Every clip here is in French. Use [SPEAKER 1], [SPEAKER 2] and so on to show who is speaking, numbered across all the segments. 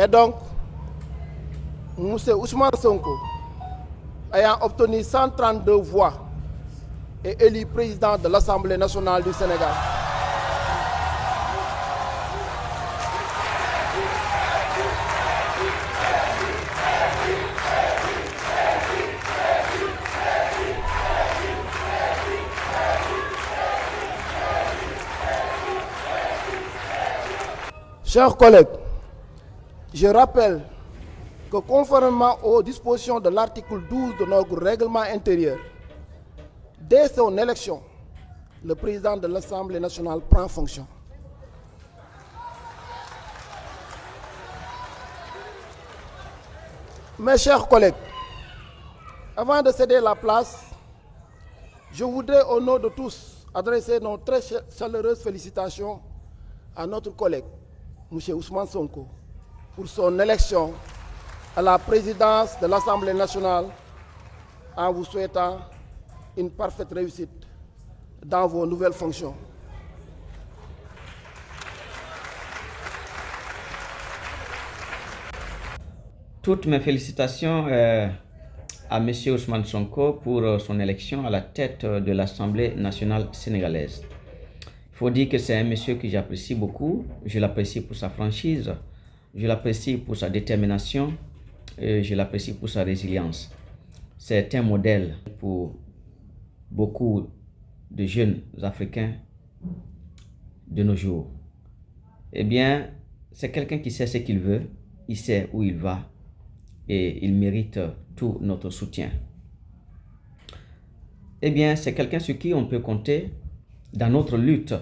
[SPEAKER 1] Et donc, M. Ousmane Sonko, ayant obtenu 132 voix, est élu président de l'Assemblée nationale du Sénégal. Chers collègues, je rappelle que conformément aux dispositions de l'article 12 de notre règlement intérieur, dès son élection, le président de l'Assemblée nationale prend fonction. Mes chers collègues, avant de céder la place, je voudrais au nom de tous adresser nos très chaleureuses félicitations à notre collègue, M. Ousmane Sonko, pour son élection à la présidence de l'Assemblée nationale, en vous souhaitant une parfaite réussite dans vos nouvelles fonctions.
[SPEAKER 2] Toutes mes félicitations à M. Ousmane Sonko pour son élection à la tête de l'Assemblée nationale sénégalaise. Il faut dire que c'est un monsieur que j'apprécie beaucoup. Je l'apprécie pour sa franchise, je l'apprécie pour sa détermination, et je l'apprécie pour sa résilience. C'est un modèle pour beaucoup de jeunes Africains de nos jours. Eh bien, c'est quelqu'un qui sait ce qu'il veut, il sait où il va et il mérite tout notre soutien. Eh bien, c'est quelqu'un sur qui on peut compter dans notre lutte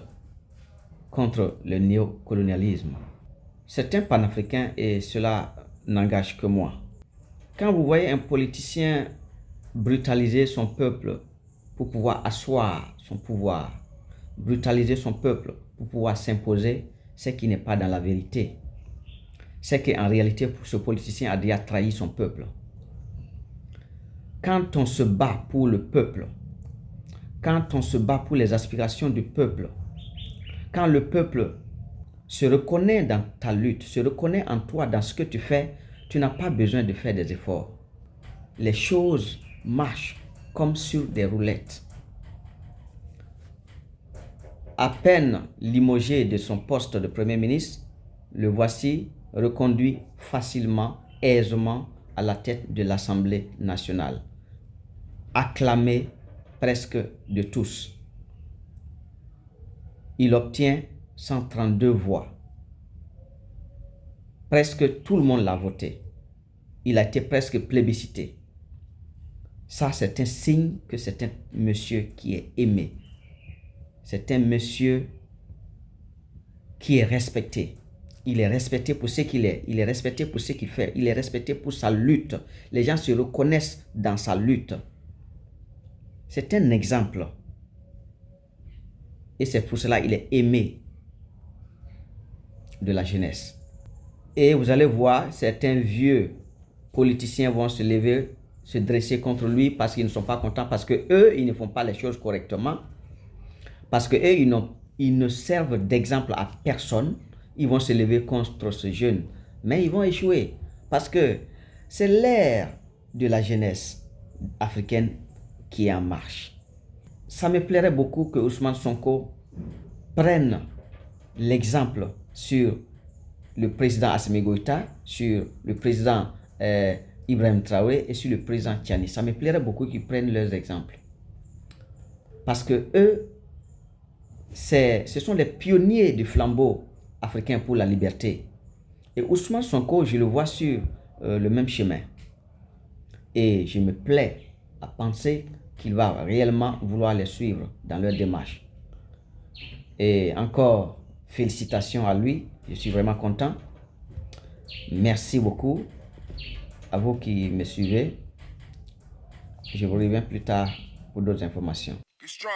[SPEAKER 2] contre le néocolonialisme. C'est un panafricain et cela n'engage que moi. Quand vous voyez un politicien brutaliser son peuple pour pouvoir asseoir son pouvoir, brutaliser son peuple pour pouvoir s'imposer, c'est qu'il n'est pas dans la vérité. C'est qu'en réalité, ce politicien a déjà trahi son peuple. Quand on se bat pour le peuple, quand on se bat pour les aspirations du peuple, quand le peuple se reconnaît dans ta lutte, se reconnaît en toi, dans ce que tu fais, tu n'as pas besoin de faire des efforts. Les choses marchent comme sur des roulettes. À peine limogé de son poste de Premier ministre, le voici reconduit facilement, aisément à la tête de l'Assemblée nationale, acclamé presque de tous. Il obtient 132 voix. Presque tout le monde l'a voté. Il a été presque plébiscité. Ça, c'est un signe que c'est un monsieur qui est aimé. C'est un monsieur qui est respecté. Il est respecté pour ce qu'il est. Il est respecté pour ce qu'il fait. Il est respecté pour sa lutte. Les gens se reconnaissent dans sa lutte. C'est un exemple. Et c'est pour cela qu'il est aimé de la jeunesse. Et vous allez voir, certains vieux politiciens vont se lever, se dresser contre lui parce qu'ils ne sont pas contents, parce qu'eux, ils ne font pas les choses correctement. Parce qu'eux, ils ne servent d'exemple à personne. Ils vont se lever contre ce jeune. Mais ils vont échouer. Parce que c'est l'ère de la jeunesse africaine qui est en marche. Ça me plairait beaucoup que Ousmane Sonko prenne l'exemple sur le président Assimi Goïta, sur le président Ibrahim Traoré et sur le président Tiani. Ça me plairait beaucoup qu'ils prennent leurs exemples. Parce que eux, ce sont les pionniers du flambeau africain pour la liberté. Et Ousmane Sonko, je le vois sur le même chemin. Et je me plais à penser qu'il va réellement vouloir les suivre dans leur démarche. Et encore, félicitations à lui. Je suis vraiment content. Merci beaucoup à vous qui me suivez. Je vous reviens plus tard pour d'autres informations. Be strong.